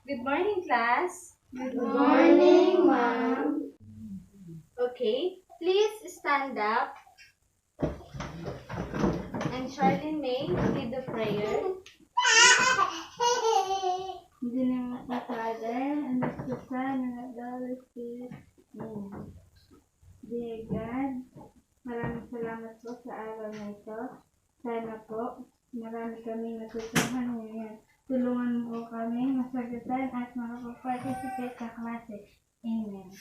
Good morning, class. Good morning, ma'am. Okay, please stand up and Charlene may lead the prayer. In the name of the Father, and of the Son, and of the Holy Spirit. Amen. Dear God, maraming salamat po sa araw na ito. Sana po, marami kami natutuhan ngayon. Tulungan mo kami masagutan at makapag-participate sa klase. Amen. In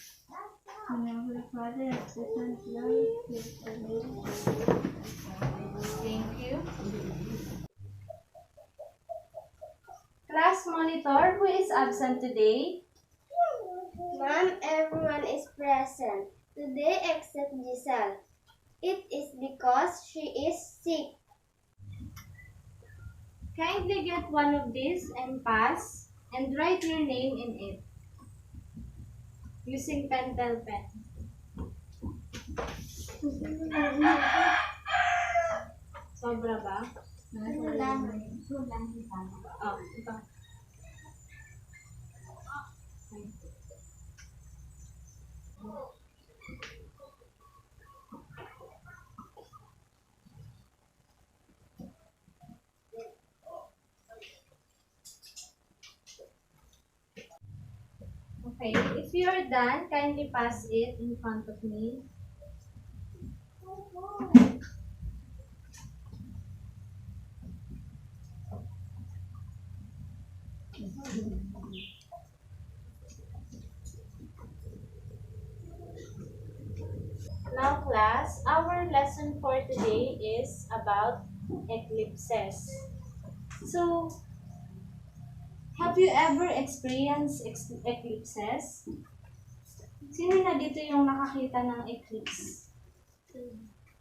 the name of the Father, and of the Son, and of the Holy Spirit. Amen. Thank you. Class monitor, who is absent today? Ma'am, everyone is present today except Giselle. It is because she is sick. Kindly get one of these and pass and write your name in it using pentel pen. Sobra ba? Oh, ito. Okay, if you are done, kindly pass it in front of me. Now class, our lesson for today is about eclipses. So, have you ever experienced eclipses? Sino na dito yung nakakita ng eclipse?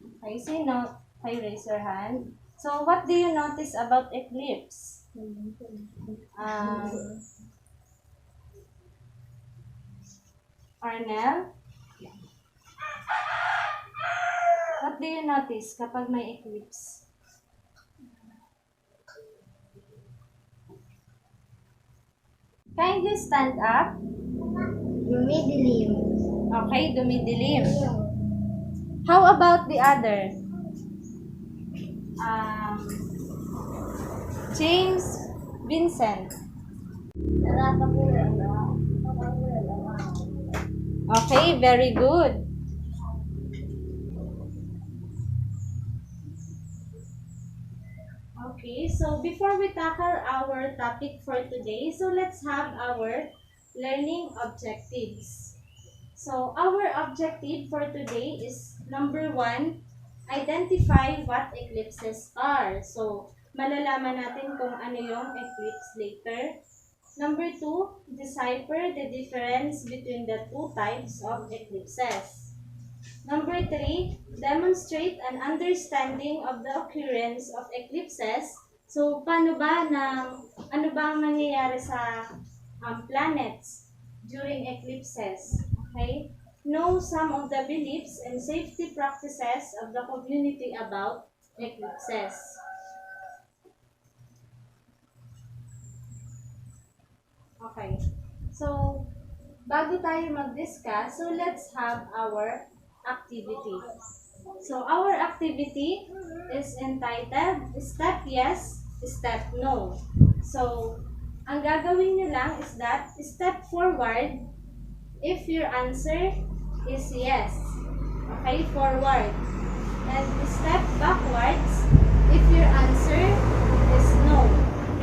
Okay, sino? Okay, raise your hand. So, what do you notice about eclipse? Arnel? What do you notice kapag may eclipse? Kindly stand up. Dumidilim. Okay, dumidilim. How about the other? James Vincent. Okay, very good. Okay, so before we tackle our topic for today, so let's have our learning objectives. So our objective for today is number 1, identify what eclipses are. So malalaman natin kung ano yung eclipse later. Number 2, decipher the difference between the two types of eclipses. Number 3, demonstrate an understanding of the occurrence of eclipses. So, ano ba ang nangyayari sa planets during eclipses? Okay? Know some of the beliefs and safety practices of the community about eclipses. Okay. So, bago tayo mag-discuss, so let's have our activity. So, our activity is entitled Step Yes, Step No. So, ang gagawin nyo lang is that step forward if your answer is yes. Okay, forward. And step backwards if your answer is no.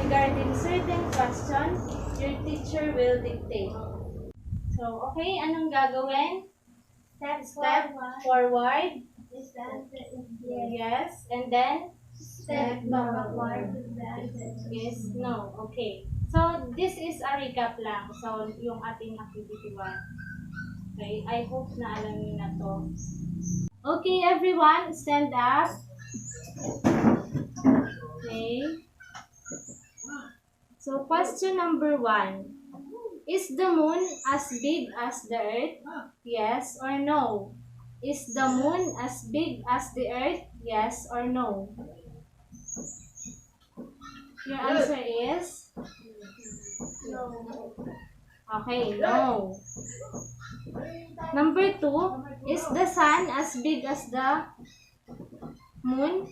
Regarding certain question, your teacher will dictate. So, okay, anong gagawin? Step forward. Yes. And then? Step backward. Yes, no. Okay. So, this is a recap lang. So, yung ating activity 1. Okay, I hope na alam niyo na to. Okay, everyone, stand up. Okay. So, question number 1. Is the moon as big as the earth? Yes or no? Is the moon as big as the earth? Yes or no? Your answer is? Okay, no. Number 2, is the sun as big as the moon?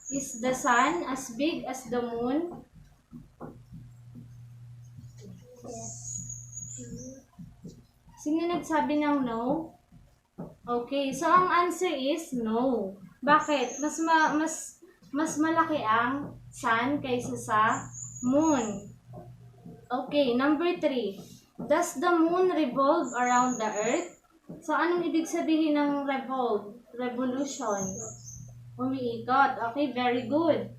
Is the sun as big as the moon? Sino nagsabi ng no? Okay, so ang answer is no. Bakit? Mas malaki ang sun kaysa sa moon. Okay, number 3. Does the moon revolve around the earth? So anong ibig sabihin ng revolve? Revolution. Umiikot. Okay, very good.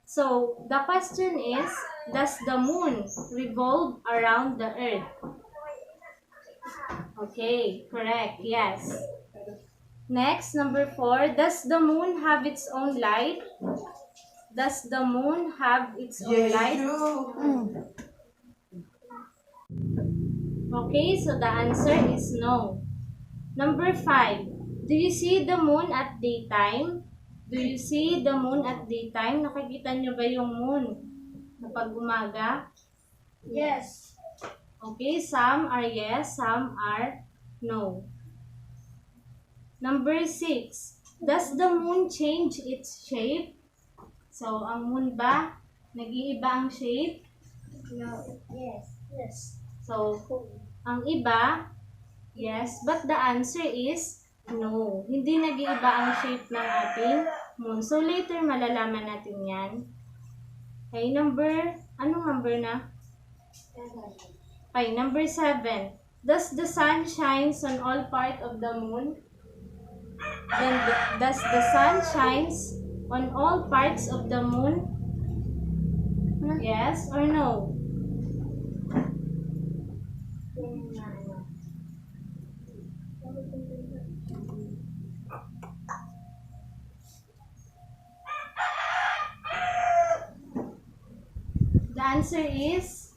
So the question is, does the moon revolve around the earth? Okay, correct. Yes. Next, number 4. Does the moon have its own light? Does the moon have its own light? Okay, so the answer is no. Number 5. Do you see the moon at daytime? Do you see the moon at daytime? Nakikita nyo ba yung moon kapag umaga? Yes. Okay, some are yes, some are no. Number 6. Does the moon change its shape? So, ang moon ba, nag-iiba ang shape? No. Yes. Yes. So, ang iba, yes, but the answer is no. Hindi nag-iiba ang shape ng ating moon. So, later malalaman natin yan. Okay, anong number na? Okay, number 7. Does the sun shines on all part of the moon? Then, does the sun shines on all parts of the moon? Yes or no? The answer is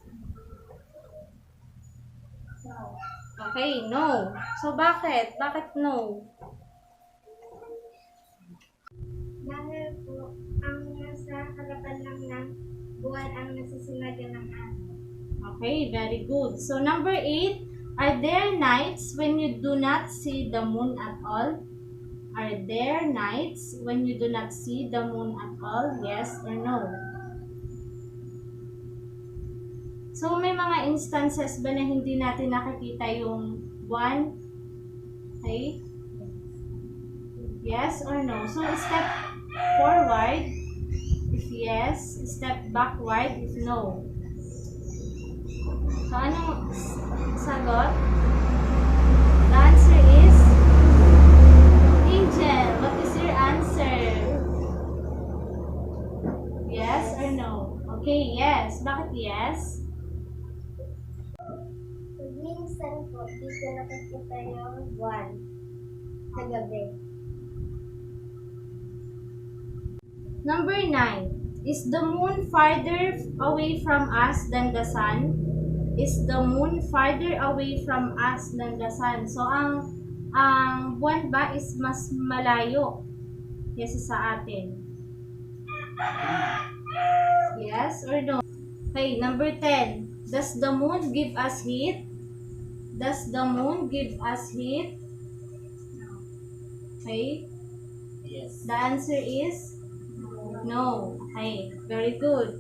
okay, no. So, bakit? Bakit no? Dahil po, ang nasa harapan lang ng buwan ang nasisimula ng araw. Okay, very good. So, number 8, are there nights when you do not see the moon at all? Are there nights when you do not see the moon at all? Yes or no? So, may mga instances ba na hindi natin nakikita yung buwan? Okay? Yes or no? So, step forward if yes, step backward if no. So, anong sagot? The answer is Angel. What is your answer? Yes or no? Okay, yes. Bakit yes? Minsan po, di ko nakikita yung buwan sa gabi. Number 9. Is the moon farther away from us than the sun? Is the moon farther away from us than the sun? So, ang buwan ba is mas malayo kaysa sa atin? Yes or no? Okay, number 10. Does the moon give us heat? Does the moon give us heat? Okay. Yes. The answer is no. Okay, very good.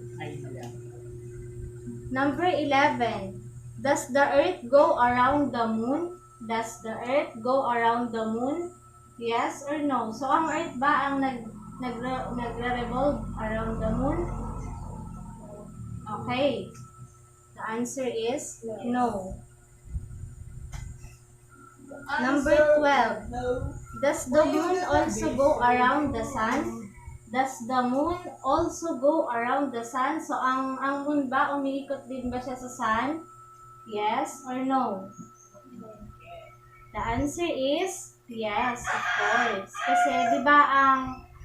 Number 11. Does the earth go around the moon? Does the earth go around the moon? Yes or no? So, ang earth ba ang nagre-revolve around the moon? Okay. The answer is no. Number 12. Does the moon also go around the sun? Does the moon also go around the sun? So, ang moon ba, umiikot din ba siya sa sun? Yes or no? The answer is yes, of course. Kasi, di ba,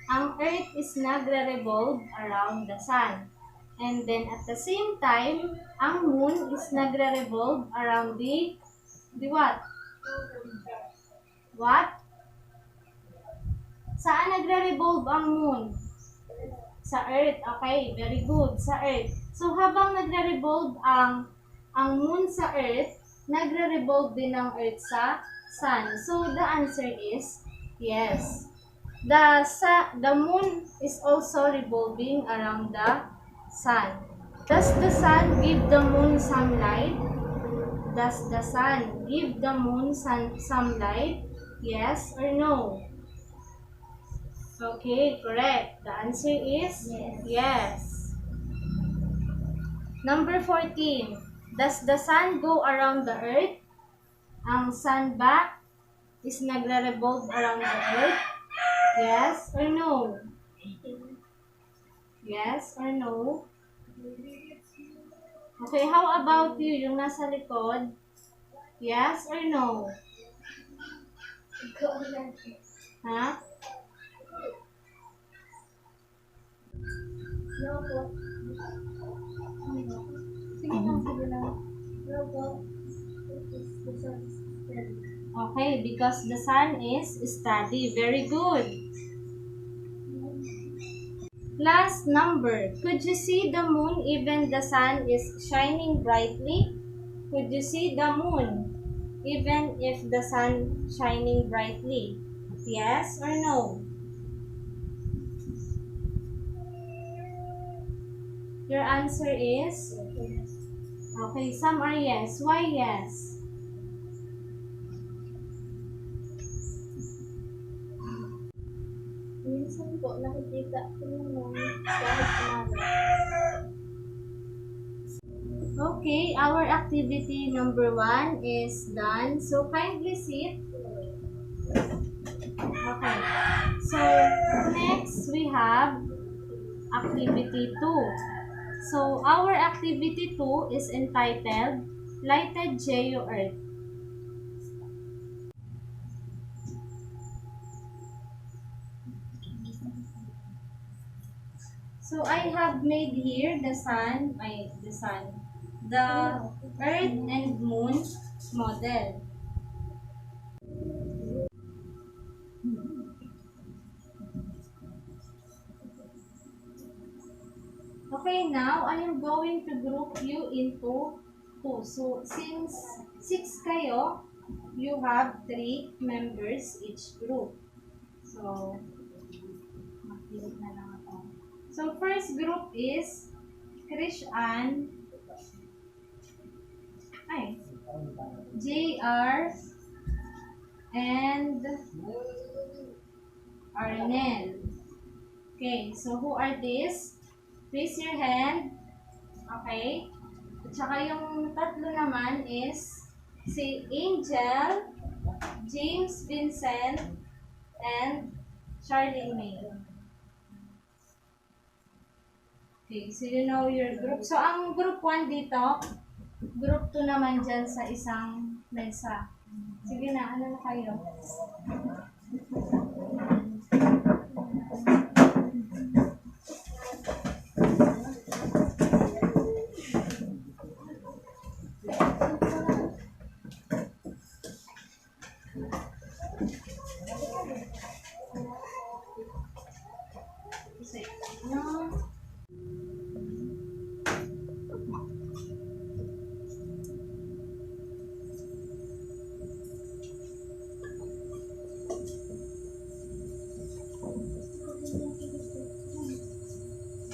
ang earth is nagre-revolve around the sun. And then, at the same time, ang moon is nagre-revolve around the what? What? Saan nagre-revolve ang moon? Sa earth. Okay, very good. Sa earth. So, habang nagre-revolve ang ang moon sa Earth, nagre-revolve din ang Earth sa Sun. So, the answer is yes. The moon is also revolving around the Sun. Does the Sun give the moon some light? Does the Sun give the moon some light? Yes or no? Okay, correct. The answer is yes. Number 14. Does the Sun go around the Earth? Ang Sun ba is nagre-revolve around the Earth? Yes or no? Yes or no? Okay, how about you? Yung nasa likod? Yes or no? Ha? No po. Sige lang, sige lang. No po. It is the sun's steady. Okay, because the Sun is steady. Very good. Last number. Could you see the moon even the Sun is shining brightly? Could you see the moon even if the Sun shining brightly? Yes or no? Your answer is? Okay, some are yes. Why yes? Minsan po, nakikita ko naman kahit umaga. Okay, our activity number 1 is done. So, kindly sit. Okay. So, next we have activity 2. So, our activity 2 is entitled Lighted Geo Earth. So, I have made here the Earth and Moon model. Okay, now I am going to group you into 2. So, since 6 kayo, you have 3 members each group. So, makilit na lang ako. So, first group is JR, and Arnel. Okay, so who are these? Raise your hand. Okay. At saka yung tatlo naman is si Angel, James Vincent, and Charlene May. Okay, so you know your group. So, ang group 1 dito, group 2 naman dyan sa isang mesa. Sige na, ano na kayo?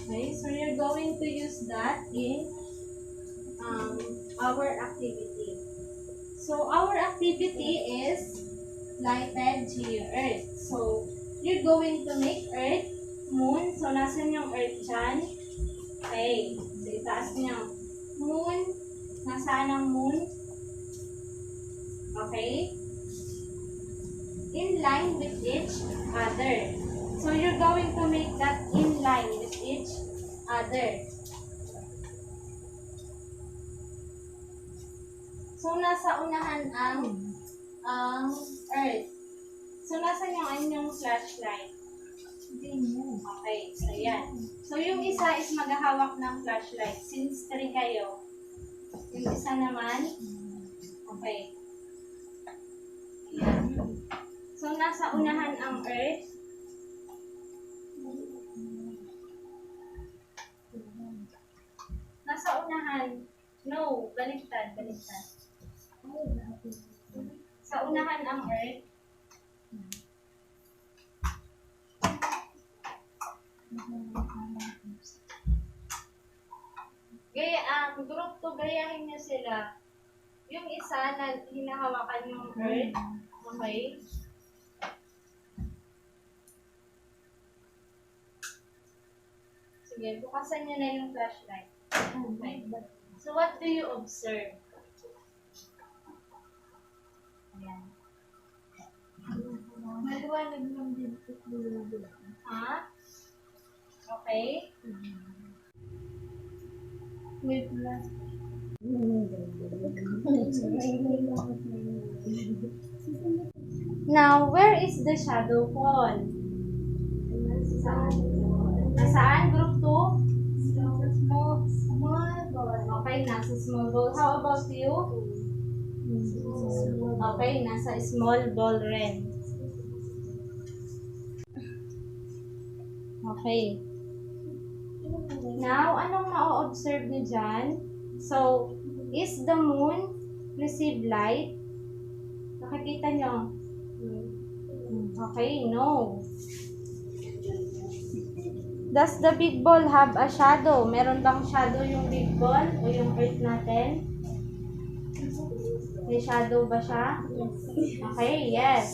Okay, so you're going to use that in our activity. So our activity is lighted geo Earth. So you're going to make Earth, Moon. So nasan yung Earth dyan? Okay, so itaas niyo. Moon, nasaan ang Moon? Okay. In line with each other. So you're going to make that in line with each other. So nasa unahan ang Earth. So nasa yung inyong flashlight? Okay, so yan. So yung isa is maghahawak ng flashlight since 3 kayo. Yung isa naman, okay. Yan. So nasa unahan ang Earth. Nasa unahan No, baliktad. Sa unahan ang Earth. Gaya, group 2, gayahin niyo sila. Yung isa na hinahawakan yung Earth. Okay? Sige, bukasan niyo na yung flashlight. Okay. So, what do you observe? Ayan. Maliwanag lang din ito. Ha? Okay? Wait lang. Now, where is the shadow fall? Nasaan? Group 2? Small ball. Okay, nasa small ball. How about you? Okay, nasa small ball rin. Okay. Now, anong na-observe niyo dyan? So, is the moon receive light? Nakikita nyo? Okay, no. Does the big ball have a shadow? Meron bang shadow yung big ball o yung earth natin? May shadow ba siya? Yes. Okay, yes.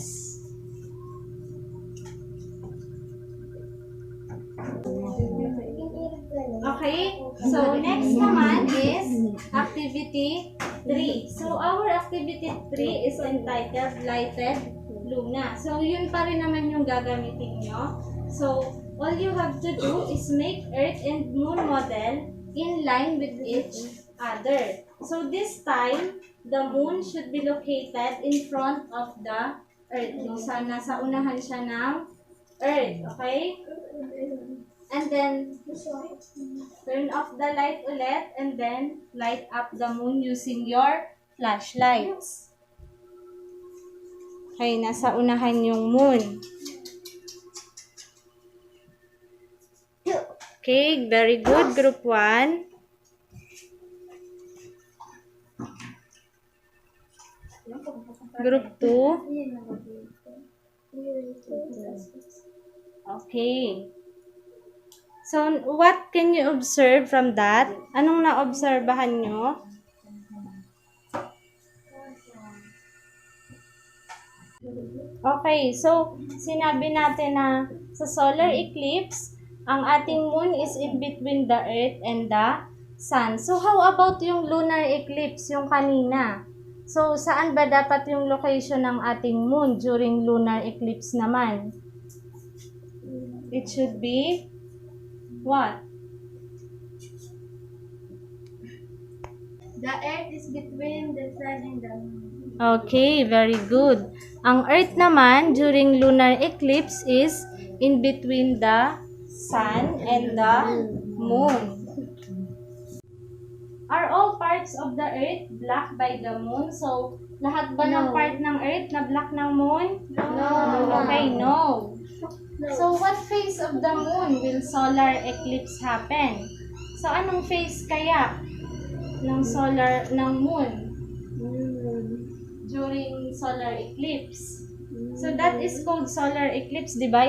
Okay, so next naman is activity 3. So our activity 3 is entitled Lighted Luna. So yun pa rin naman yung gagamitin nyo. So all you have to do is make Earth and Moon model in line with each other. So this time, the Moon should be located in front of the Earth. No? So nasa unahan siya ng Earth. Okay? And then, turn off the light ulit and then light up the moon using your flashlights. Okay, nasa unahan yung moon. Okay, very good. Group 1. Group 2. Okay. So, what can you observe from that? Anong na-obserbahan nyo? Okay, so, sinabi natin na sa solar eclipse, ang ating moon is in between the earth and the sun. So, how about yung lunar eclipse, yung kanina? So, saan ba dapat yung location ng ating moon during lunar eclipse naman? It should be what? The earth is between the sun and the moon. Okay, very good. Ang earth naman during lunar eclipse is in between the sun and the moon. Are all parts of the earth blocked by the moon? So, lahat ba ng part ng earth na block ng moon? No. Okay, no. So, what phase of the moon will solar eclipse happen? So, anong phase kaya ng moon during solar eclipse? So, that is called solar eclipse, di ba?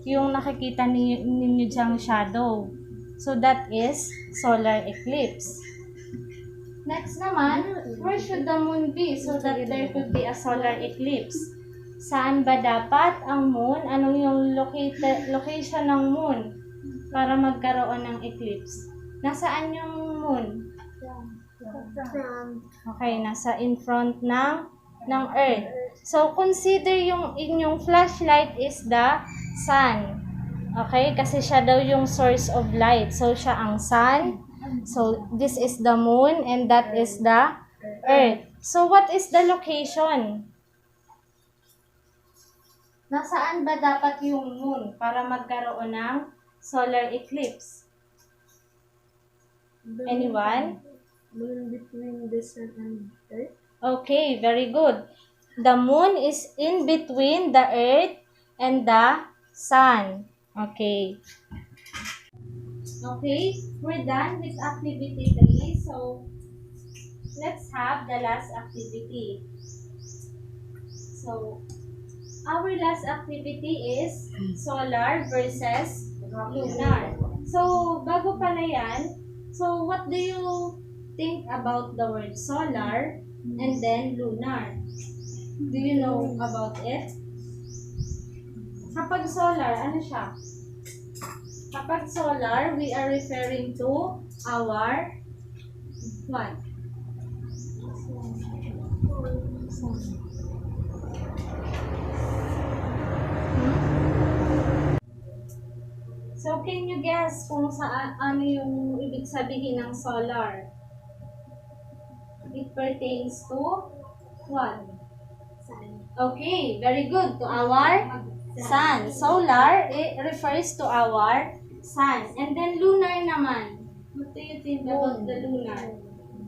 Yung nakikita ninyo diyang shadow. So, that is solar eclipse. Next naman, where should the moon be so that there could be a solar eclipse? Saan ba dapat ang moon? Anong yung location ng moon para magkaroon ng eclipse? Nasaan yung moon? Okay, nasa in front ng earth. So, consider yung inyong flashlight is the sun. Okay, kasi siya daw yung source of light. So, siya ang sun. So, this is the moon and that is the earth. So, what is the location? Nasaan ba dapat yung moon para magkaroon ng solar eclipse? Anyone? Moon between the sun and earth. Okay, very good. The moon is in between the earth and the sun. Okay. Okay, we're done with activity 3. So, let's have the last activity. So, our last activity is solar versus lunar. So, bago pala yan, so what do you think about the word solar and then lunar? Do you know about it? Kapag solar, ano siya? Kapag solar, we are referring to our what? So, can you guess kung ano yung ibig sabihin ng solar? It pertains to what? Okay, very good. To our sun. Solar, it refers to our sun. And then lunar naman. What do you think about the lunar?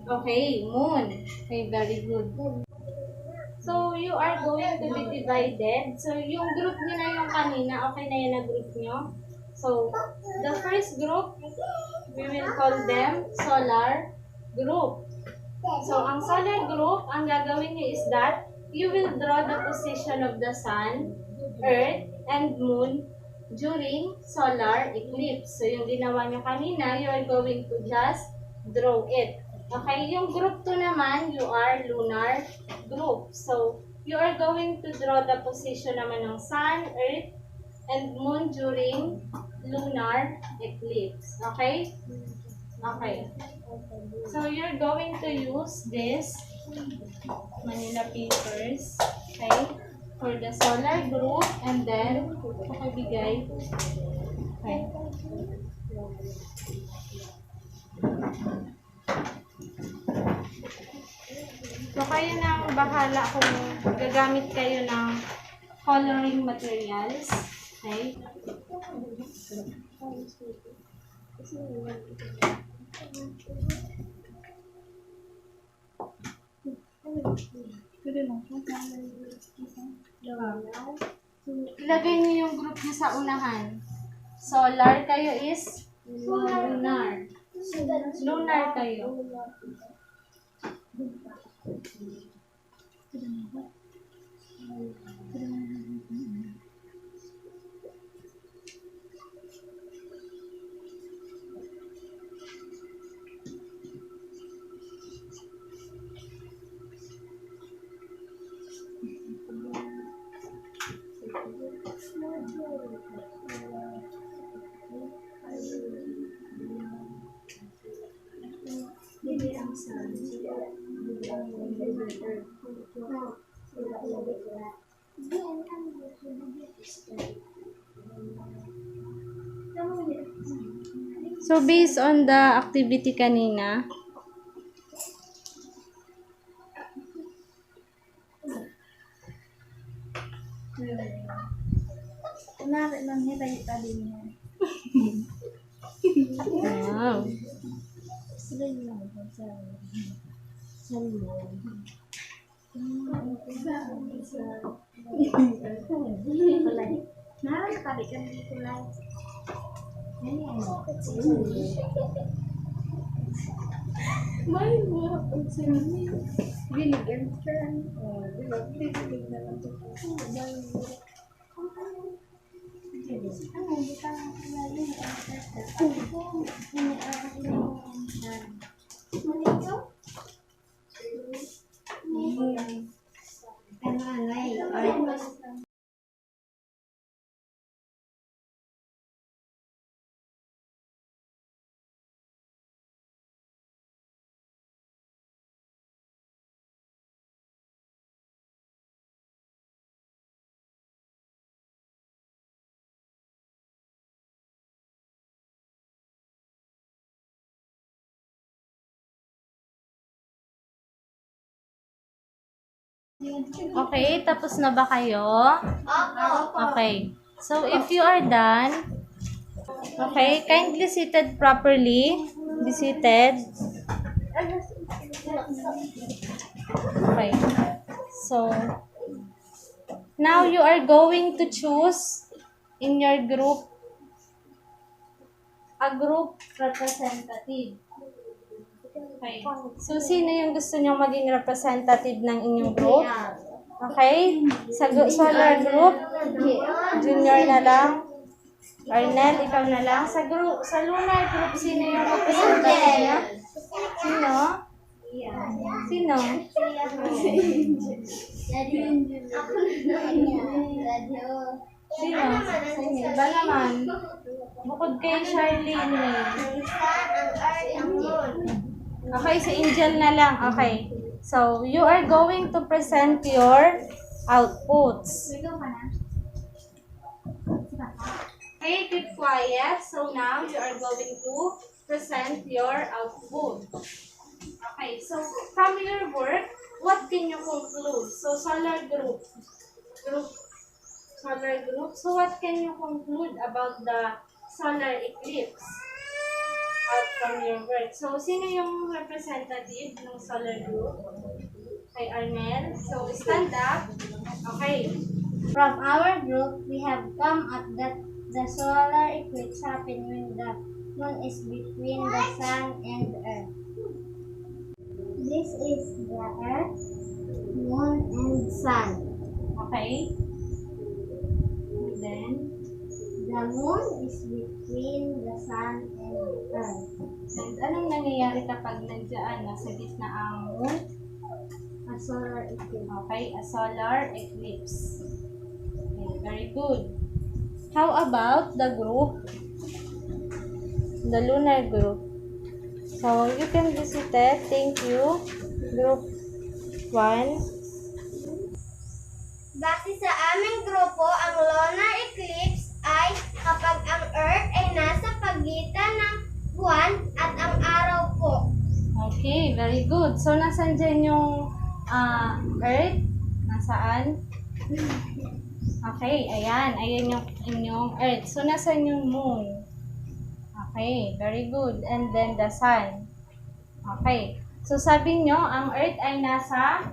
Okay, moon. Okay, very good. So, you are going to be divided. So, yung group nyo na yung kanina, okay na yun na group nyo? So, the first group, we will call them solar group. So, ang solar group, ang gagawin nyo is that you will draw the position of the sun, earth, and moon during solar eclipse. So, yung ginawa nyo kanina, you are going to just draw it. Okay, yung group 2 naman, you are lunar group. So, you are going to draw the position naman ng sun, earth, and moon during lunar eclipse. Okay? Okay. So, you're going to use this Manila papers, okay, for the solar group, and then, pakibigay. Okay. So, kayo nang bahala kung gagamit kayo ng coloring materials. Okay? Ilagay niyo yung group niyo sa unahan. Solar kayo is lunar. Lunar kayo. So, based on the activity kanina, Kunwari lang hita-hita din yan. wow. Sila yung nakakatabi ka ng kulay. May mga pagsami. Binigyan ka. Binigyan na lang ito. Okay, tapos na ba kayo? Okay. So, if you are done, okay, kindly seated properly. Be seated. Okay. So, now you are going to choose in your group a group representative. Okay. So, sino yung gusto nyo maging representative ng inyong group? Okay? Sa solar group, Junior na lang. Arnel, ikaw na lang. Sa lunar group, sino yung representative nyo? Sino? Sino? Sino? Iba naman. Bukod kay Charlene. Okay, si Angel na lang. Okay. So, you are going to present your outputs. Okay, keep quiet. So now, you are going to present your output. Okay, so from your work, what can you conclude? So, solar group. Solar group. So, what can you conclude about the solar eclipse out from your work? So, sino yung representative ng solar group? Kay Arnel. So, stand up. Okay. From our group, we have come up that the solar eclipse happens when the moon is between the sun and the earth. This is the earth, moon, and sun. Okay. And then, The moon is between the sun and the earth. and anong nangyayari kapag nandiyan, nasa gitna ang moon? A solar eclipse. Okay, a solar eclipse. Okay, very good. How about the group? The lunar group. So, you can visit it. Thank you. Group 1. Base sa aming grupo, ang lunar eclipse ay kapag ang Earth ay nasa pagitan ng buwan at ang araw po. Okay, very good. So, nasan dyan yung Earth? Nasaan? Okay, ayan. Ayan yung inyong Earth. So, nasan yung Moon? Okay, very good. And then the Sun. Okay. So, sabi nyo, ang Earth ay nasa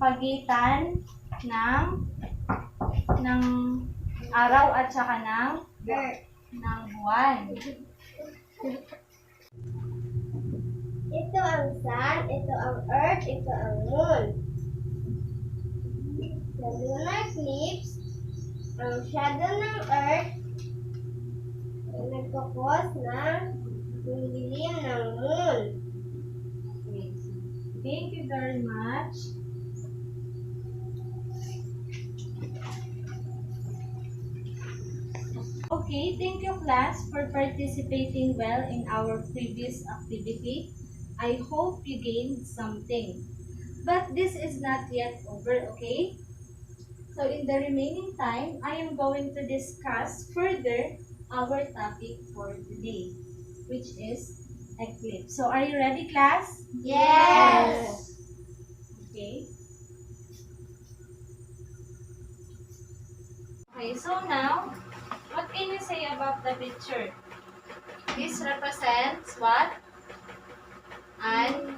pagitan ng araw at saka ng buwan. Ito ang sun, ito ang earth, ito ang moon. Sa lunar eclipse, ang shadow ng earth ay nagkakos ng dilim ng moon. Okay. Thank you very much. Okay, thank you class for participating well in our previous activity. I hope you gained something. But this is not yet over, okay? So in the remaining time, I am going to discuss further our topic for today, which is eclipse. So are you ready, class? Yes! Okay. Okay, so now, what can you say about the picture? This represents what? An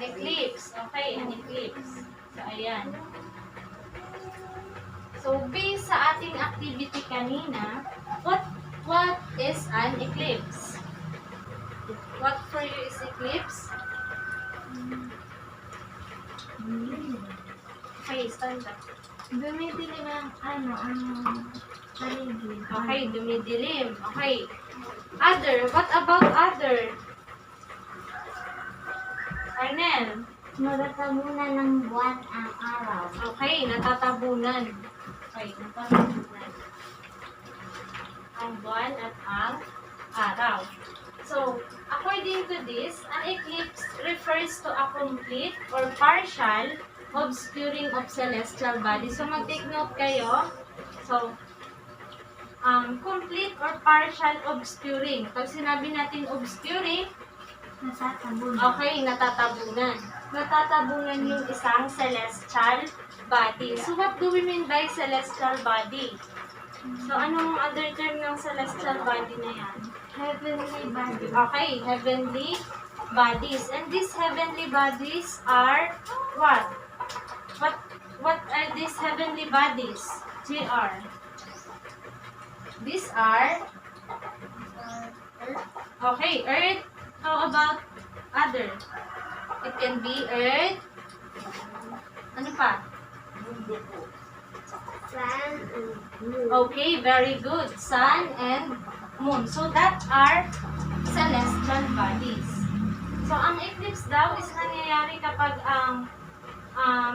eclipse. Okay, an eclipse. So, ayan. So, based sa ating activity kanina, what is an eclipse? What for you is eclipse? Okay, stand up. Dumidilim ang paligid. Okay, dumidilim. Okay. Other. What about other? Arnel. Nagtatabunan ng buwan ang araw. Okay, natatabunan. Okay, natatabunan. Ang buwan at ang araw. So, according to this, an eclipse refers to a complete or partial obscuring of celestial bodies. So, mag-take note kayo. So, complete or partial obscuring. Pag sinabi natin obscuring, Natatabunan. okay, natatabunan. Natatabunan yung isang celestial body. So, what do we mean by celestial body? So, anong other term ng celestial body na yan? Heavenly body. Okay, heavenly bodies. And these heavenly bodies are what? What are these heavenly bodies? GR. These are okay, Earth. How about Other. It can be Earth. Ano pa? Sun and moon. Okay, very good. Sun and Moon. So that are celestial bodies. So ang eclipse daw is nangyayari kapag ang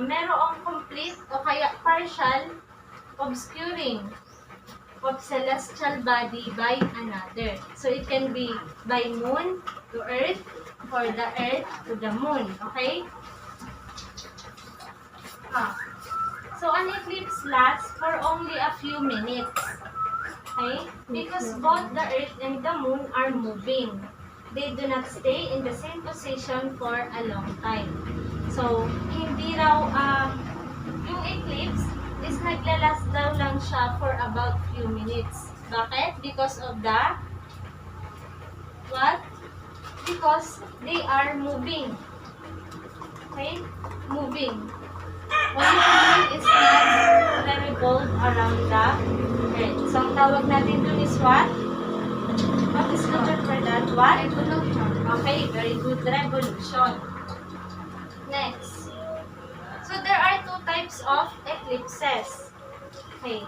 merong complete o kaya partial obscuring of celestial body by another. So it can be by moon to earth or the earth to the moon. Okay? So an eclipse lasts for only a few minutes. Okay? Because both the earth and the moon are moving. They do not stay in the same position for a long time. So, hindi raw, yung eclipse is naglalast daw lang siya for about few minutes. Bakit? Because of the, what? Because they are moving. Okay? Moving. What you mean is not revolve around the earth. So, ang tawag natin dun is what? What is the word for that? What? Revolution. Okay, very good. Revolution. Next. So, there are two types of eclipses. Okay.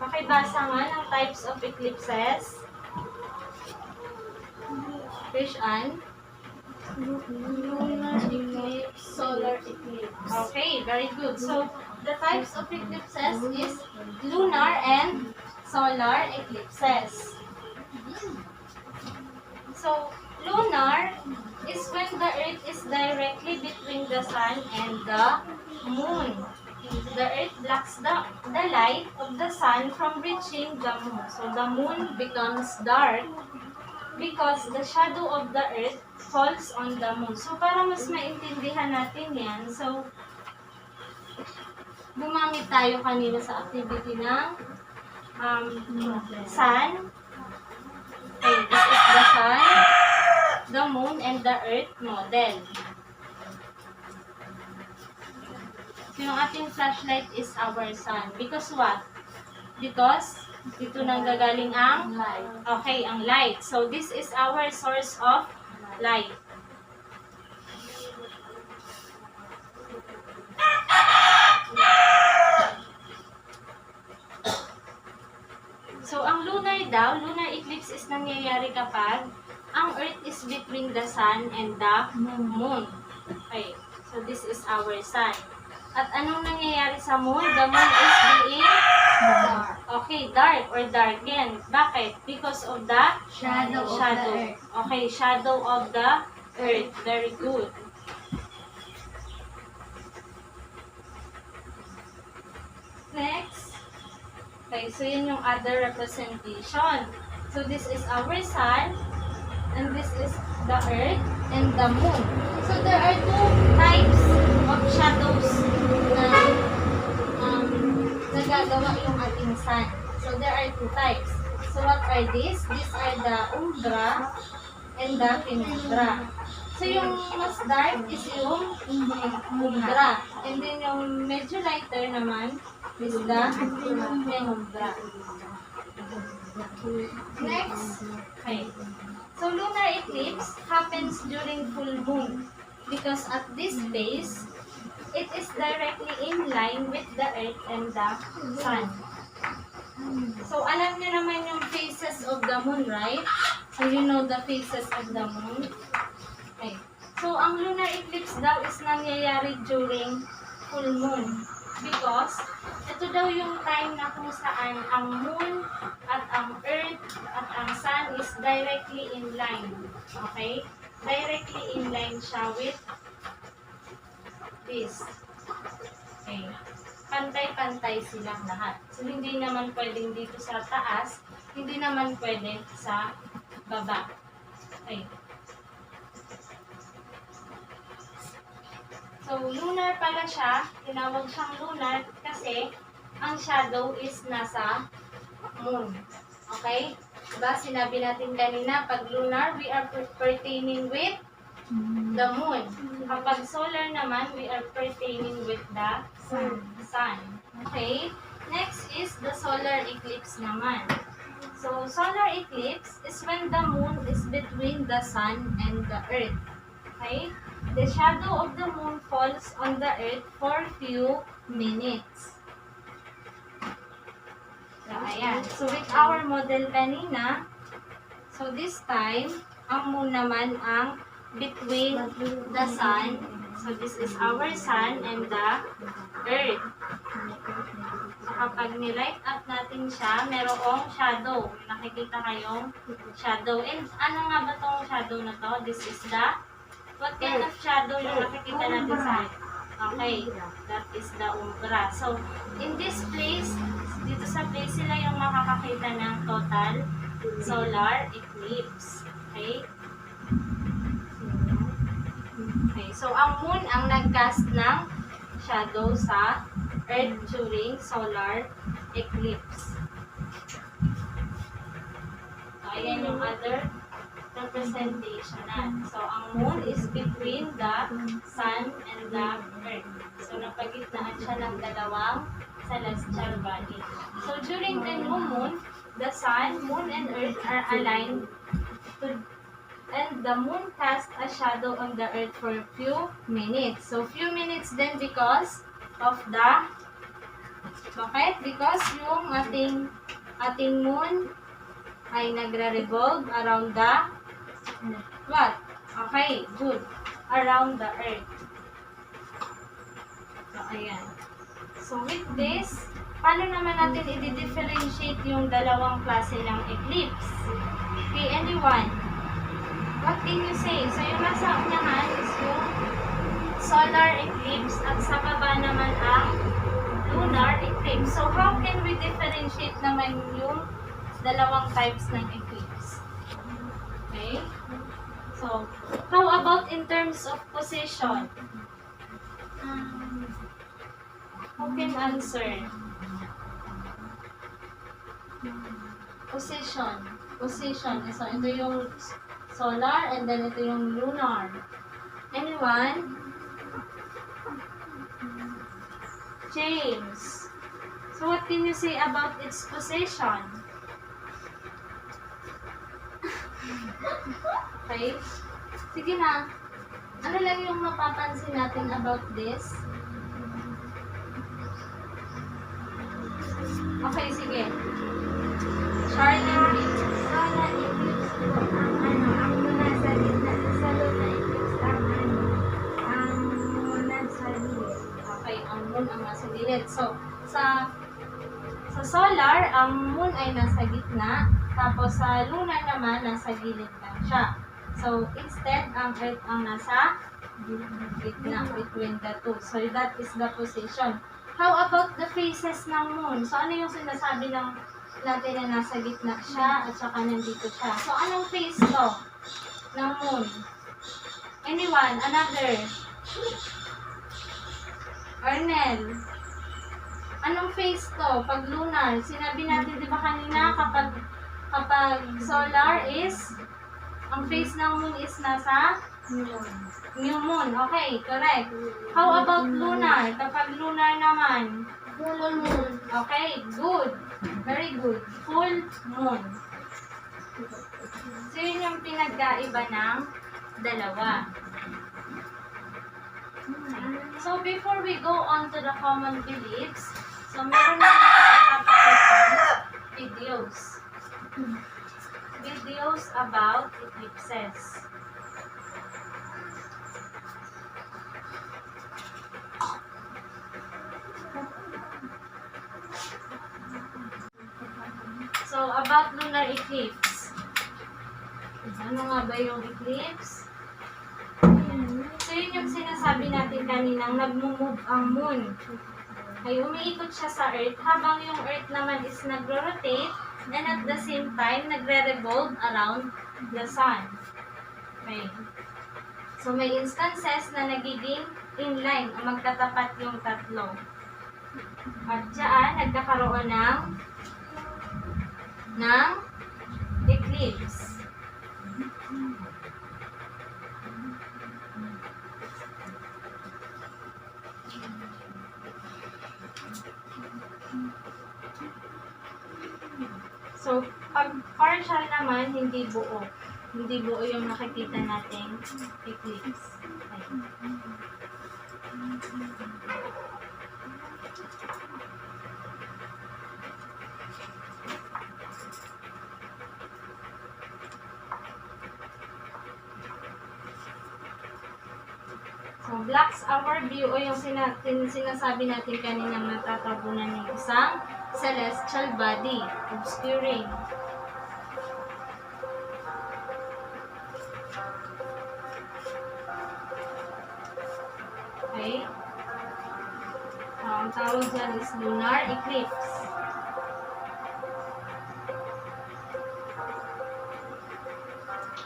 Pakibasa nga ng types of eclipses. Fish Ann. Lunar eclipse, solar eclipse. Okay, very good. So, the types of eclipses is lunar and solar eclipses. So, lunar is when the earth is directly between the sun and the moon. The earth blocks the light of the sun from reaching the moon. So, the moon becomes dark because the shadow of the earth falls on the moon. So, para mas maintindihan natin yan, so, gumamit tayo kanina sa activity ng sun. Okay, this is the sun, the moon, and the earth model. So, yung ating flashlight is our sun. Because what? Because dito nang gagaling ang Light. okay, ang light. So, this is our source of light. So, ang lunar eclipse is nangyayari kapag ang earth is between the sun and the moon. Okay, so this is our sun. At anong nangyayari sa moon? The moon is being dark or darkened. Bakit? Because of the Shadow of the earth. Okay, shadow of the earth. Very good. Next. Okay, so yun yung other representation. So this is our sun, and this is the earth and the moon. So there are two types of shadows na nagagawa yung ating sun. So there are two types. So what are these? These are the umbra and the penumbra. So yung mas dark is yung umbra. And then yung medyo lighter naman is the penumbra. Next. Okay. So lunar eclipse happens during full moon because at this phase, it is directly in line with the earth and the sun. So alam niyo naman yung phases of the moon, right? So you know the phases of the moon. Okay. So ang lunar eclipse daw is nangyayari during full moon because ito daw yung time na kung saan ang moon at ang earth at ang sun is directly in line. Okay? Directly in line siya with this. Okay. Pantay-pantay silang lahat. So, hindi naman pwedeng dito sa taas, hindi naman pwede sa baba. Okay. So, lunar pala siya. Tinawag siyang lunar kasi ang shadow is nasa moon. Okay? Diba? Sinabi natin kanina, pag lunar, we are pertaining with the moon. Kapag solar naman, we are pertaining with the sun. Okay? Next is the solar eclipse naman. So, solar eclipse is when the moon is between the sun and the earth. Okay? The shadow of the moon falls on the earth for few minutes. So, ayan. So, with our model kanina, so this time, ang moon naman ang between the sun. So, this is our sun and the earth. So, kapag nilight up natin siya, merong shadow. May nakikita kayong shadow. And ano nga ba tong shadow na to? This is the, what kind of shadow yung nakikita natin sa earth? Okay, that is the umbra. So, in this place, dito sa place sila yung makakakita ng total solar eclipse. Okay? Okay, so ang moon ang nag-cast ng shadow sa earth during solar eclipse. So, ayan yung other representation na. So, ang moon is between the sun and the earth. So, napagitnaan siya ng dalawang celestial body. So, during the new moon, the sun, moon, and earth are aligned to, and the moon casts a shadow on the earth for a few minutes. So, few minutes then because of the, bakit? Because yung ating moon ay nagre-revolve around the, what? Okay, good. Around the earth. So, ayan. So, with this, paano naman natin i-differentiate yung dalawang klase ng eclipse? Okay, anyone? What can you say? So, yung nasa unyahan is yung solar eclipse at sa baba naman ang lunar eclipse. So, how can we differentiate naman yung dalawang types ng eclipse? Okay? So, how about in terms of position? Who can answer? Position. Position. So, ito yung solar and then ito yung lunar. Anyone? James. So, what can you say about its position? Okay? Sige na. Ano lang yung mapapansin natin about this? Okay, sige. Charlie. Solar eclipse po ang muna sa gitna sa lunar eclipse ang muna sa gilid. Okay, ang moon ang nasa gilid. So, sa solar, ang moon ay nasa gitna. Tapos sa lunar naman, nasa gilid lang siya. So, instead, ang earth ang nasa gitna between the two. So, that is the position. How about the phases ng moon? So, ano yung sinasabi natin na nasa gitna siya at saka nandito siya? So, anong phase to ng moon? Anyone? Another? Ernel? Anong phase to? Pag lunar? Sinabi natin, di ba kanina, kapag solar is, ang phase ng moon is nasa new moon. Okay, correct. How about lunar? Kapag lunar naman? Full moon. Okay, good. Very good. Full moon. So, yun yung pinagkaiba ng dalawa. So, before we go on to the common beliefs, so meron na ipapakita videos. Videos about eclipses. So, about lunar eclipse. Ano nga ba yung eclipse? So, yun yung sinasabi natin kaninang nagmo-move ang moon. Ay, umiikot siya sa Earth habang yung Earth naman is nagro-rotate and at the same time, nagre-revolve around the Sun. Okay. So, may instances na nagiging inline o magkatapat yung tatlo. At dyan, nagkakaroon ng eclipse. So, pag partial naman, hindi buo. Hindi buo yung nakikita nating eclipse. Ayan. So, blocks our view o yung sinasabi natin kaninang natatabunan ng isang celestial body, obscuring. Okay? Ang tawag dyan is lunar eclipse.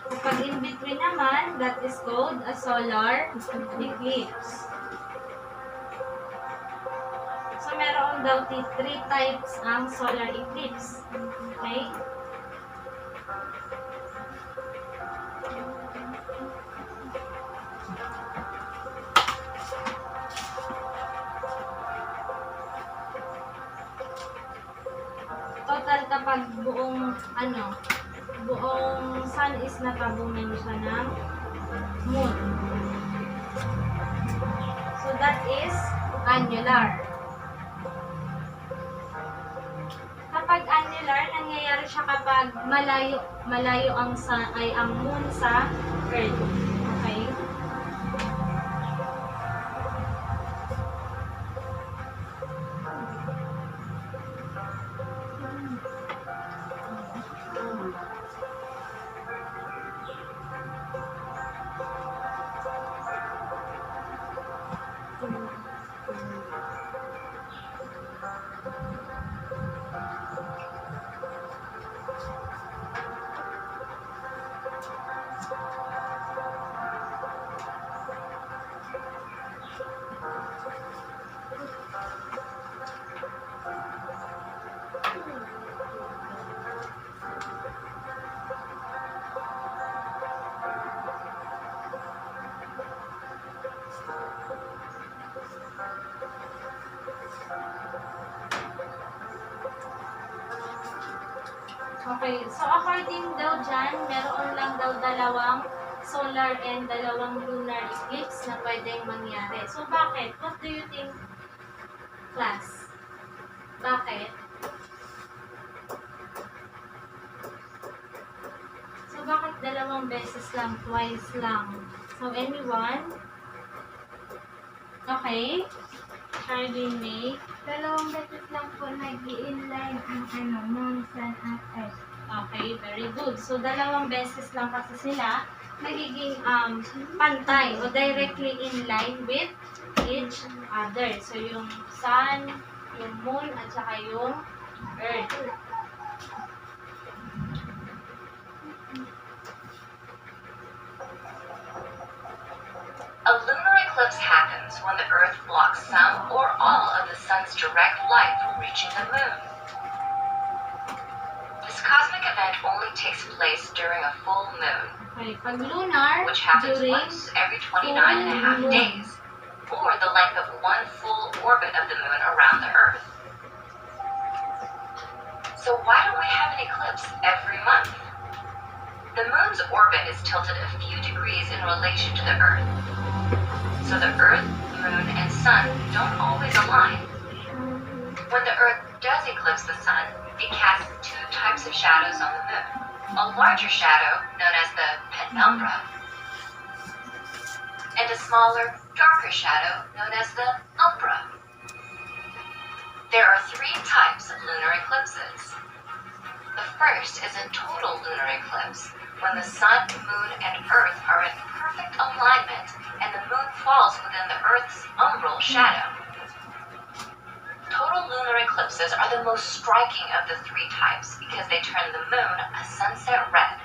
Kapag in between naman, that is called a solar eclipse. So, meron daw three types ang solar eclipse. Okay? Total kapag buong sun is natabunan siya ng moon. So that is annular. Kapag annular, nangyayari siya kapag malayo ang sun ay ang moon sa earth. Okay? Okay, so according daw dyan, meron lang daw dalawang solar and dalawang lunar eclipse na pwedeng mangyari. So bakit? What do you think, class? Bakit? So bakit dalawang beses lang, twice lang? So anyone? Okay. Charlene May. Dalawang beses lang po nag-i-inline ang moon, sun, at earth. Okay, very good. So, dalawang beses lang kasi sila nagiging pantay o directly in line with each other. So, yung sun, yung moon, at saka yung earth. A lunar eclipse happens when the Earth blocks some or all of the sun's direct light from reaching the moon. This cosmic event only takes place during a full moon, Okay, pag lunar, which happens during once every 29.5 days, or the length of one full orbit of the moon around the Earth. So why don't we have an eclipse every month? The moon's orbit is tilted a few degrees in relation to the Earth. So the Earth, Moon, and Sun don't always align. When the Earth does eclipse the Sun, it casts two types of shadows on the Moon. A larger shadow, known as the penumbra, and a smaller, darker shadow, known as the umbra. There are three types of lunar eclipses. The first is a total lunar eclipse, when the Sun, Moon, and Earth are in perfect alignment and the Moon falls within the Earth's umbral shadow. Total lunar eclipses are the most striking of the three types because they turn the Moon a sunset red.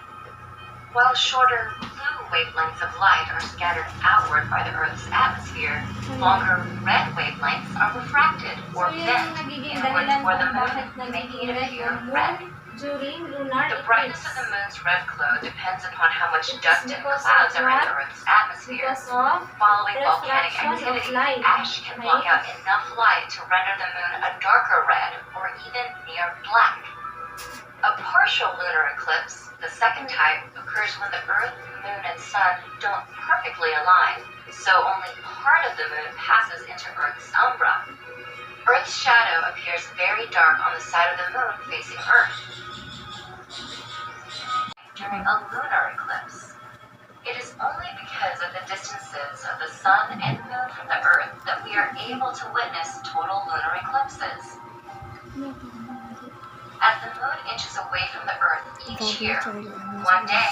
While shorter blue wavelengths of light are scattered outward by the Earth's atmosphere, longer red wavelengths are refracted or So, yun bent yung nagiging inwards dahilan for the kung bakit Moon, making nagiging it red appear yung red. moon during lunar The brightness eclipse. of the moon's red glow depends upon how much dust and because clouds of are in what? the Earth's atmosphere. Because of Following volcanic refraction of activity, light, ash can block right? out enough light to render the moon a darker red or even near black. A partial lunar eclipse, the second type, occurs when the Earth, Moon, and Sun don't perfectly align, so only part of the Moon passes into Earth's umbra. Earth's shadow appears very dark on the side of the Moon facing Earth during a lunar eclipse. It is only because of the distances of the Sun and Moon from the Earth that we are able to witness total lunar eclipses. As the Moon inches away from the Earth each year, one day,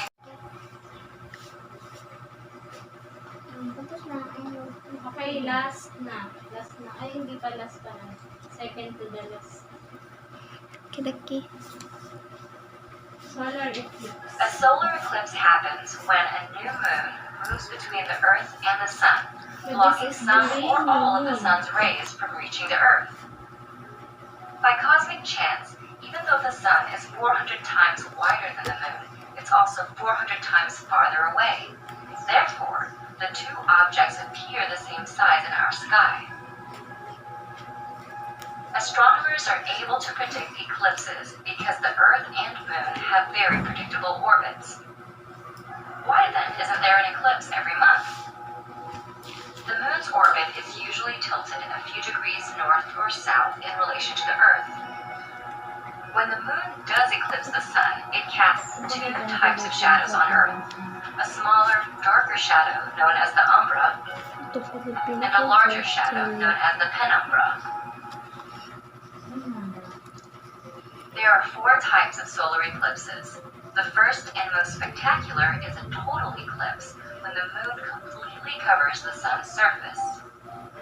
Okay, last na. Last na. Ay, hindi pa last pa na. Second to the last. Kidaki. Solar eclipse. a solar eclipse happens when a new moon moves between the Earth and the Sun, blocking some or all of the Sun's rays from reaching the Earth. By cosmic chance, even though the Sun is 400 times wider than the Moon, it's also 400 times farther away. Therefore, the two objects appear the same size in our sky. Astronomers are able to predict eclipses because the Earth and Moon have very predictable orbits. Why then isn't there an eclipse every month? The Moon's orbit is usually tilted a few degrees north or south in relation to the Earth. When the Moon does eclipse the Sun, it casts two types of shadows on Earth. A smaller, darker shadow known as the umbra, and a larger shadow known as the penumbra. There are four types of solar eclipses. The first and most spectacular is a total eclipse, when the Moon completely covers the Sun's surface.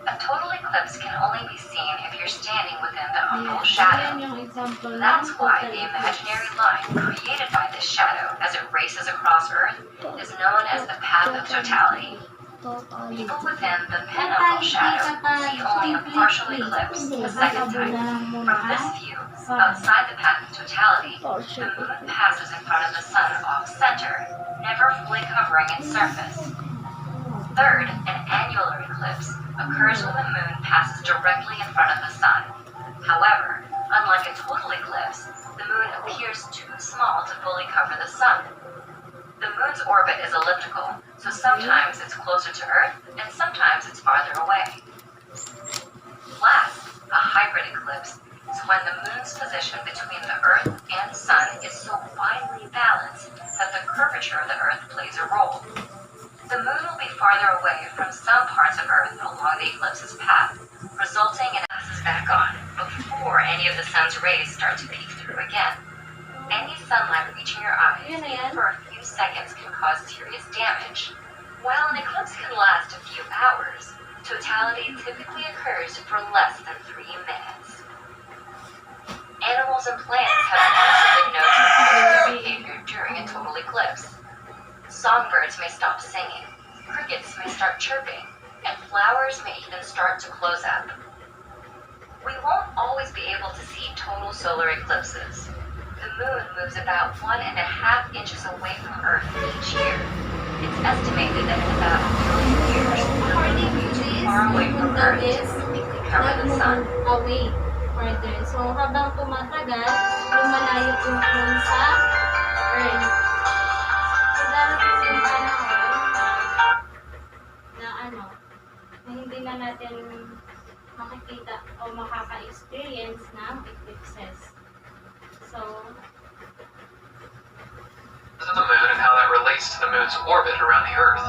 A total eclipse can only be seen if you're standing within the umbral shadow. Ayan yung example That's ng why total the eclipse. imaginary line created by this shadow as it races across Earth is known as the path of totality. People within the penumbral shadow see only a partial eclipse, the second type. From this view, outside the path of totality, the Moon passes in front of the Sun off-center, never fully covering its surface. Third, an annular eclipse occurs when the Moon passes directly in front of the Sun. However, unlike a total eclipse, the Moon appears too small to fully cover the Sun. The Moon's orbit is elliptical, so sometimes it's closer to Earth and sometimes it's farther away. Last, a hybrid eclipse is when the Moon's position between the Earth and Sun is so finely balanced that the curvature of the Earth plays a role. The Moon will be farther away from some parts of Earth along the eclipse's path, resulting in passes back on before any of the Sun's rays start to peek through again. Any sunlight reaching your eyes even for a few seconds can cause serious damage. While an eclipse can last a few hours, totality typically occurs for less than 3 minutes. Animals and plants have also been known to alter their behavior during a total eclipse. Songbirds may stop singing, crickets may start chirping, and flowers may even start to close up. We won't always be able to see total solar eclipses. The Moon moves about 1.5 inches away from Earth each year. It's estimated that in about 1 million years, the Moon According will to be too this, far away from the Earth is to completely cover the Sun. nag-move away further. So, habang tumatagal, lumalayo yung Moon sa Earth. So, darating yung panahon na na hindi na natin makikita o makaka-experience ng eclipses. So, of the Moon and how that relates to the Moon's orbit around the Earth.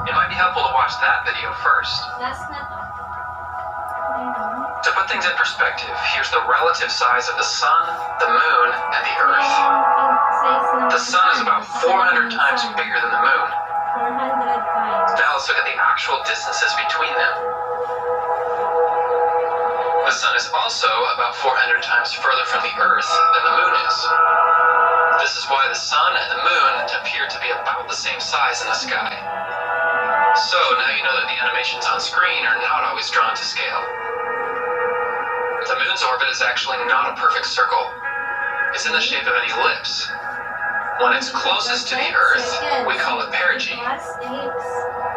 It might be helpful to watch that video first. last na to. To put things in perspective, here's the relative size of the Sun, the Moon, and the Earth. The Sun is about 400 times bigger than the Moon. 400 times. Now let's look at the actual distances between them. The Sun is also about 400 times further from the Earth than the Moon is. This is why the Sun and the Moon appear to be about the same size in the sky. So now you know that the animations on screen are not always drawn to scale. The Moon's orbit is actually not a perfect circle. It's in the shape of an ellipse. When it's closest to the Earth, we call it perigee. Plus ellipse.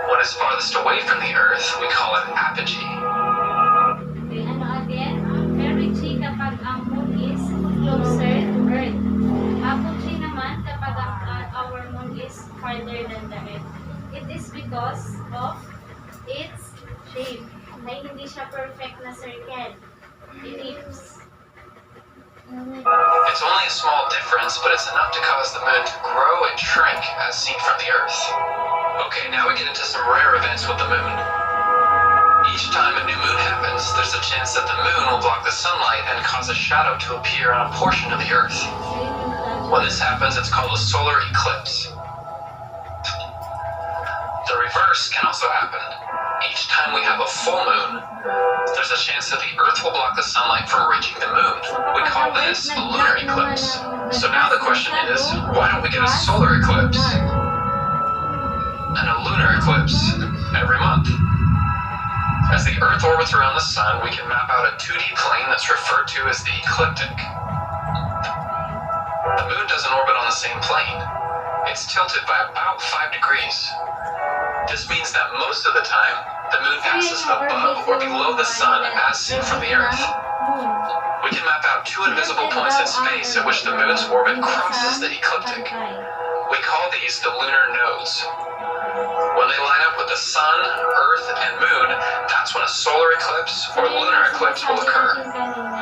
When it's farthest away from the Earth, we call it apogee. Okay, again? Perigee kapag ang Moon is closer to Earth. bakit? It is because of its shape. Ay, hindi siya perfect na circle. Ellipse. It's only a small difference, but it's enough to cause the moon to grow and shrink as seen from the Earth. Okay, now we get into some rare events with the moon. Each time a new moon happens, there's a chance that the moon will block the sunlight and cause a shadow to appear on a portion of the Earth. When this happens, it's called a solar eclipse. The reverse can also happen. Each time we have a full moon, there's a chance that the Earth will block the sunlight from reaching the moon. We call this a lunar eclipse. So now the question is, why don't we get a solar eclipse and a lunar eclipse every month? As the Earth orbits around the sun, we can map out a 2D plane that's referred to as the ecliptic. The moon doesn't orbit on the same plane. It's tilted by about 5 degrees. This means that most of the time, the moon passes above or below the sun as seen from the Earth. We can map out 2 invisible points in space at which the moon's orbit crosses the ecliptic. We call these the lunar nodes. When they line up with the sun, Earth, and moon, that's when a solar eclipse or lunar eclipse will occur.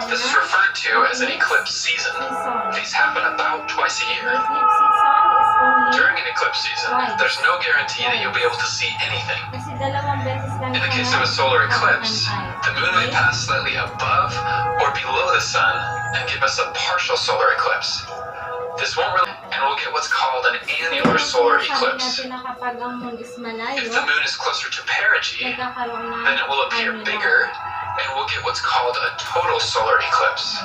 This is referred to as an eclipse season. These happen about twice a year. During an eclipse season, there's no guarantee that you'll be able to see anything. In the case of a solar eclipse, the moon may pass slightly above or below the sun and give us a partial solar eclipse. This won't really, and we'll get what's called an annular solar eclipse. If the moon is closer to perigee, then it will appear bigger, and we'll get what's called a total solar eclipse.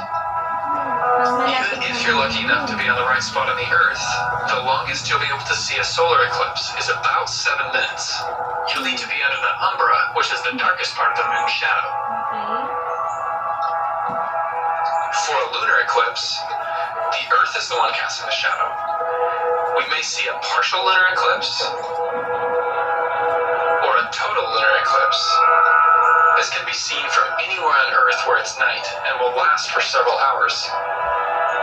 Even if you're lucky enough to be on the right spot on the Earth, the longest you'll be able to see a solar eclipse is about 7 minutes. You'll need to be under the umbra, which is the darkest part of the moon's shadow. For a lunar eclipse, the Earth is the one casting the shadow. We may see a partial lunar eclipse or a total lunar eclipse. This can be seen from anywhere on Earth where it's night and will last for several hours.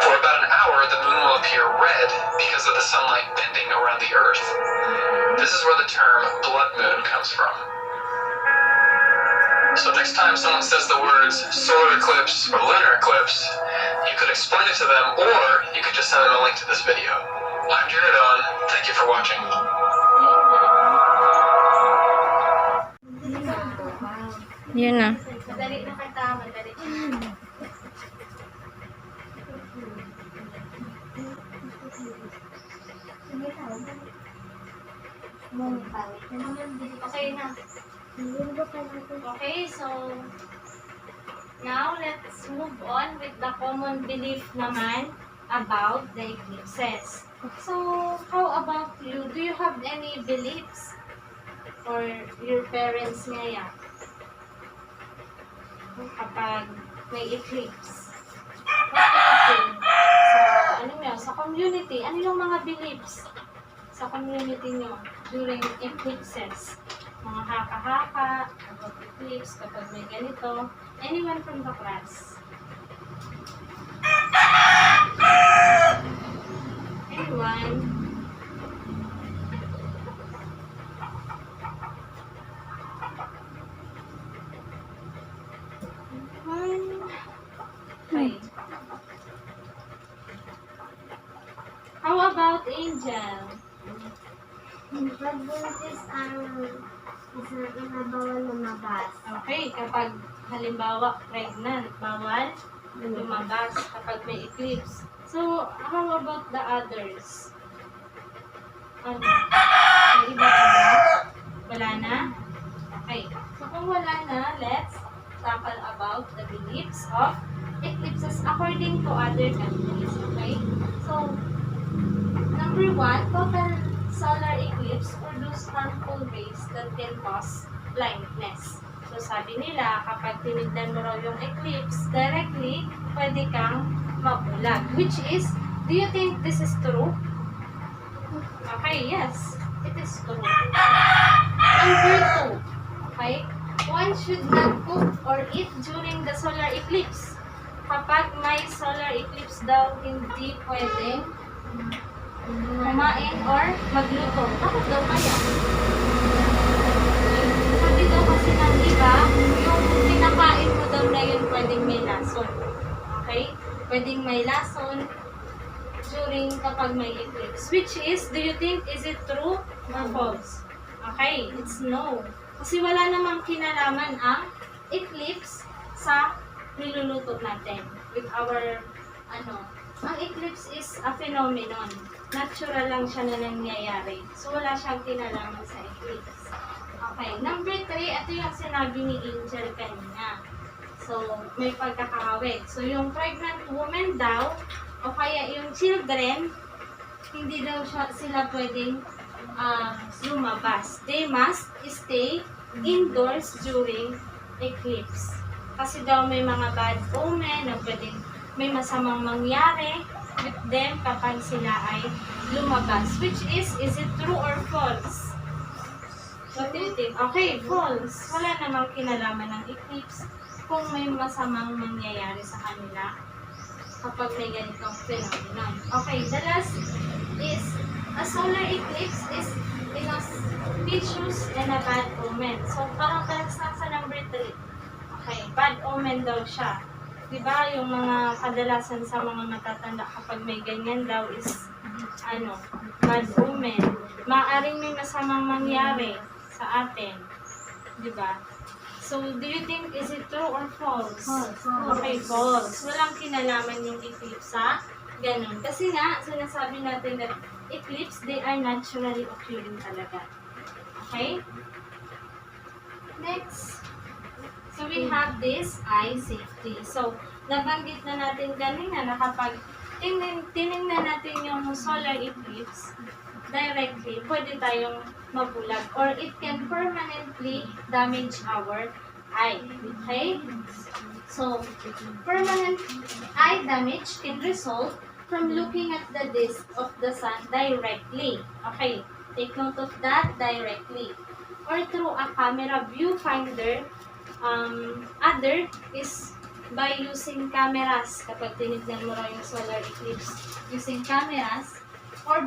For about an hour, the moon will appear red because of the sunlight bending around the Earth. This is where the term blood moon comes from. So next time someone says the words solar eclipse or lunar eclipse, you could explain it to them, or you could just send them a link to this video. I'm Jared Owen. Thank you for watching. Yun na. Madali na kita, madali. Okay na. Okay, so now let's move on with the common belief naman about the eclipses. So, how about you? Do you have any beliefs? Or your parents ngayon? Kapag may eclipse. What do you think? Sa community, ano yung mga beliefs sa community nyo during eclipses? Mga haka-haka, about eclipse, kapag may ganito. Anyone from the class? Anyone? Okay. How about Angel? Pag buntis ang bawal lumabas. Okay, kapag halimbawa pregnant, bawal lumabas kapag may eclipse. So, how about the others? Ano? May iba pa ba? Wala na? Okay. So, kung wala na, let's tackle about the beliefs of eclipses according to other countries. Okay? So, number 1, total solar eclipse produce harmful rays that can cause blindness. So, sabi nila, kapag tinignan mo raw yung eclipse directly, pwede kang mabulag. Which is, do you think this is true? Okay, yes. It is true. Number 2, okay? One should not cook or eat during the solar eclipse. Kapag may solar eclipse daw, hindi pwedeng kumain or magluto. Bakit daw kaya? Sabi daw kasi ng iba, yung pinakain mo daw na yun pwedeng may lason. Okay? Pwedeng may lason during kapag may eclipse. Which is, do you think, is it true or false? Okay, it's no. Kasi wala namang kinalaman ang eclipse sa niluluto natin with our, ang eclipse is a phenomenon. Natural lang siya na nangyayari. So, wala siyang kinalaman sa eclipse. Okay, number 3, ito yung sinabi ni Angel kanina. So, may pagkakahawig. So, yung pregnant woman daw, o kaya yung children, hindi daw sila pwedeng lumabas. They must stay indoors during eclipse. Kasi daw may mga bad omen na pwedeng may masamang mangyari with them kapag sila ay lumabas. Which is it true or false? What do you think? Okay, false. Wala namang kinalaman ng eclipse kung may masamang mangyayari sa kanila kapag may ganitong phenomenon. Okay, the last is a solar eclipse is inauspicious and a bad omen. So, parang talas na sa number 3. Okay, bad omen daw siya. Diba, yung mga kadalasan sa mga matatanda kapag may ganyan daw is, bad omen. Maaring may masamang mangyari sa atin. Diba? So, do you think, is it true or false? False. Okay, false. Walang kinalaman yung eclipse sa ganun. Kasi nga, sinasabi natin that eclipse, they are naturally occurring talaga. Okay? Next. So, we have this eye safety. So, nabanggit na natin kanina na kapag tinignan natin yung solar eclipse directly, pwede tayong mabulag or it can permanently damage our eye. Okay? So, permanent eye damage can result from looking at the disk of the sun directly. Okay, take note of that, directly. Or through a camera viewfinder. Other is by using cameras. Kapag tinignan mo raw yung solar eclipse, using cameras or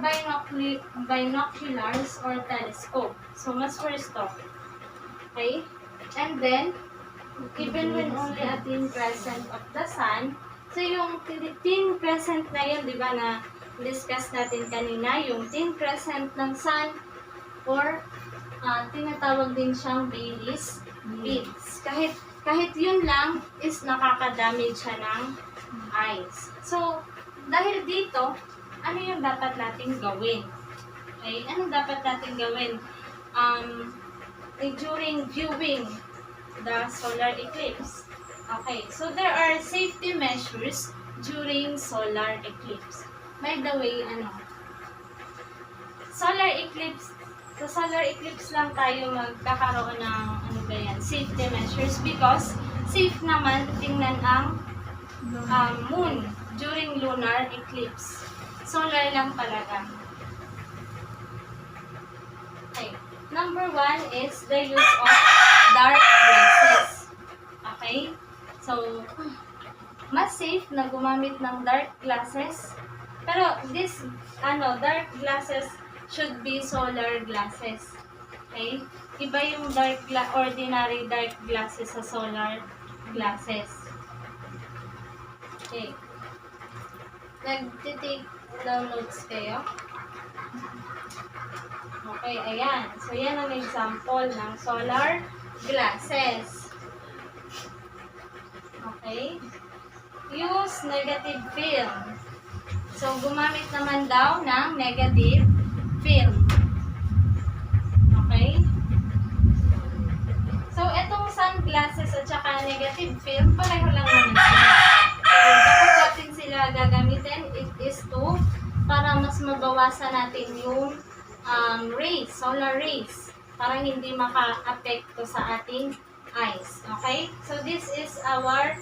binoculars or telescope. So, mas first off. Okay? And then, even when only a thin crescent of the sun, so yung thin crescent na yun, di ba, na discuss natin kanina, yung thin crescent ng sun, or tinatawag din siyang Baily's beads. Kahit yun lang is nakakadamage siya ng eyes. So, dahil dito, ano yung dapat nating gawin? Okay? Ano dapat nating gawin? During viewing the solar eclipse. Okay, so there are safety measures during solar eclipse. By the way, solar eclipse, sa solar eclipse lang tayo magkakaroon ng safety measures because safe naman tingnan ang moon during lunar eclipse. Solar lang talaga. Okay. Number 1 is the use of dark glasses. Okay? So, mas safe na gumamit ng dark glasses. Pero this, dark glasses should be solar glasses. Okay? Iba yung ordinary dark glasses sa solar glasses. Okay. Nag-take down notes kayo? Okay, ayan. So, yan ang example ng solar glasses. Okay? Use negative film. So, gumamit naman daw ng negative film. Okay? So, itong sunglasses at saka negative film, pareho lang naman sila. So, bakit natin sila gagamitin? It is para mas mabawasan natin yung rays, solar rays, para hindi maka-apekto sa ating eyes. Okay? So, this is our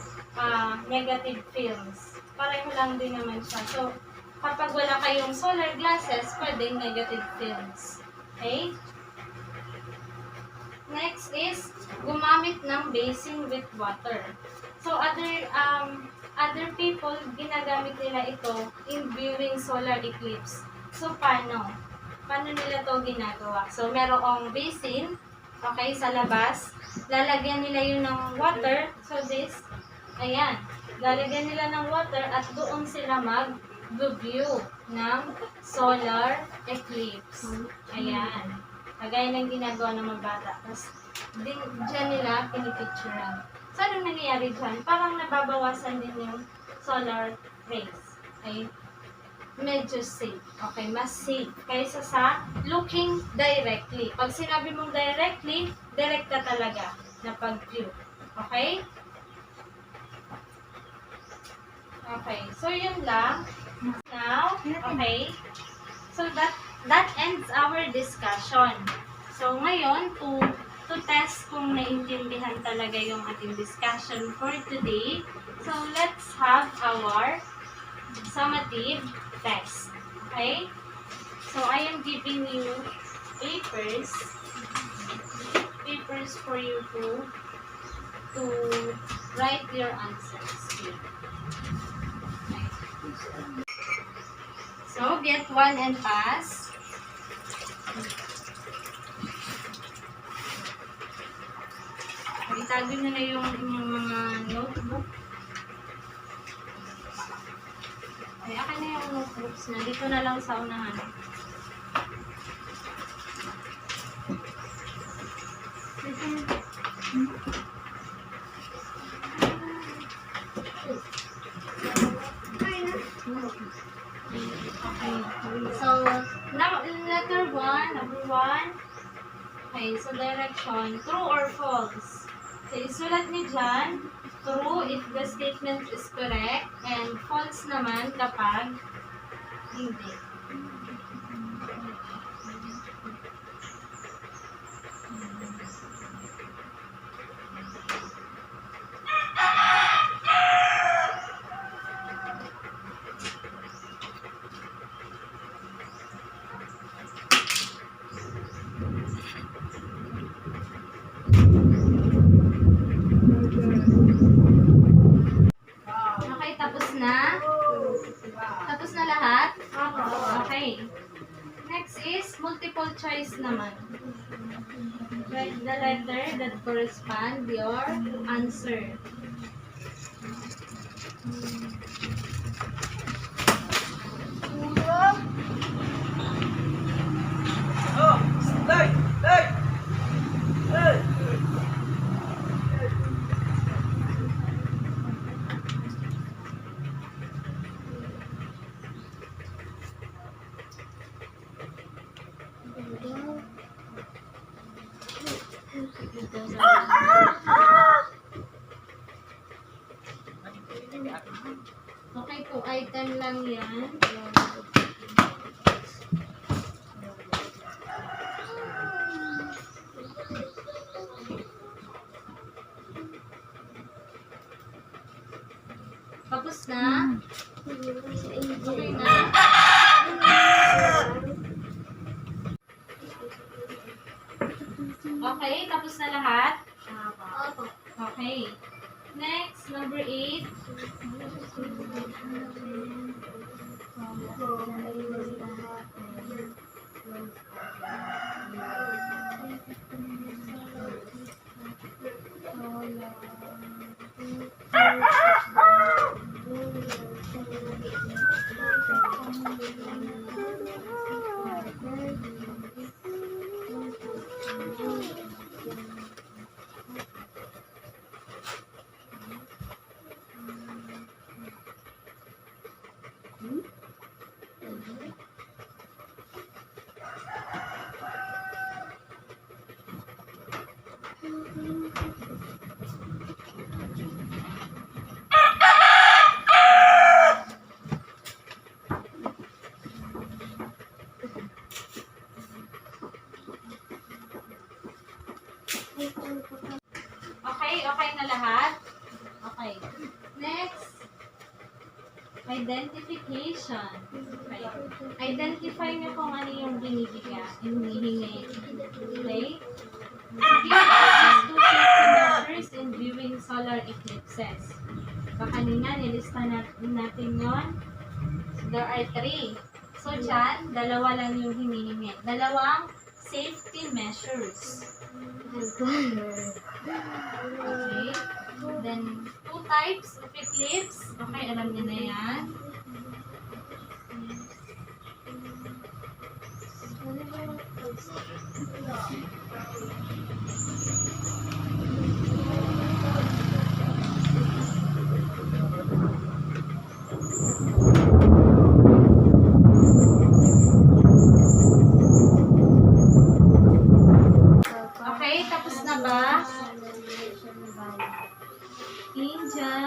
negative films. Pareho lang din naman siya. So, kapag wala kayong solar glasses, pwedeng negative films. Okay? Next is, gumamit ng basing with water. So, other people, ginagamit nila ito in viewing solar eclipse. So, paano? Paano nila to ginagawa? So, merong basin, okay, sa labas. Lalagyan nila yun ng water. So, this, ayan. Lalagyan nila ng water at doon sila mag-view ng solar eclipse. Ayan. Kagaya ng ginagawa ng mga bata. Tapos, dyan nila pinipicturean. So, anong nangyayari dyan? Parang nababawasan din yung solar rays. Okay? Medyo safe. Okay, mas safe kaysa sa looking directly. Pag sinabi mong directly, direct ka talaga na pag-view. Okay? Okay, so yun lang. Now, okay. So that ends our discussion. So ngayon, to test kung naintindihan talaga yung ating discussion for today, so let's have our summative test. Okay? So, I am giving you papers for you to write your answers. Okay. So, get one and pass. Itago nyo na yung inyong mga notebook. Ay, akin na yung notebooks na. Dito na lang sa unahan. Okay. So, number one. Okay, so direction. True or false? So, isulat niyo dyan. True if the statement is correct and false naman kapag hindi. Okay, tapos na? Tapos na lahat? Okay. Next is multiple choice naman. Write the letter that correspond your answer. Okay po, item lang yan. Tapos na? Okay na? Okay, tapos na lahat? Okay. Next, number 8. Okay na lahat? Okay. Next, identification. Okay. Identify nyo kung ano yung hinihingi. Okay? Give us 2 safety measures in viewing solar eclipses. So, kanina, nilista natin yon. There are 3. So, dyan, dalawa lang yung hinihingi. Dalawang safety measures. Okay. Then, 2 types of eclipse. Okay, alam niyo na yan. Okay, tapos na ba? Angel.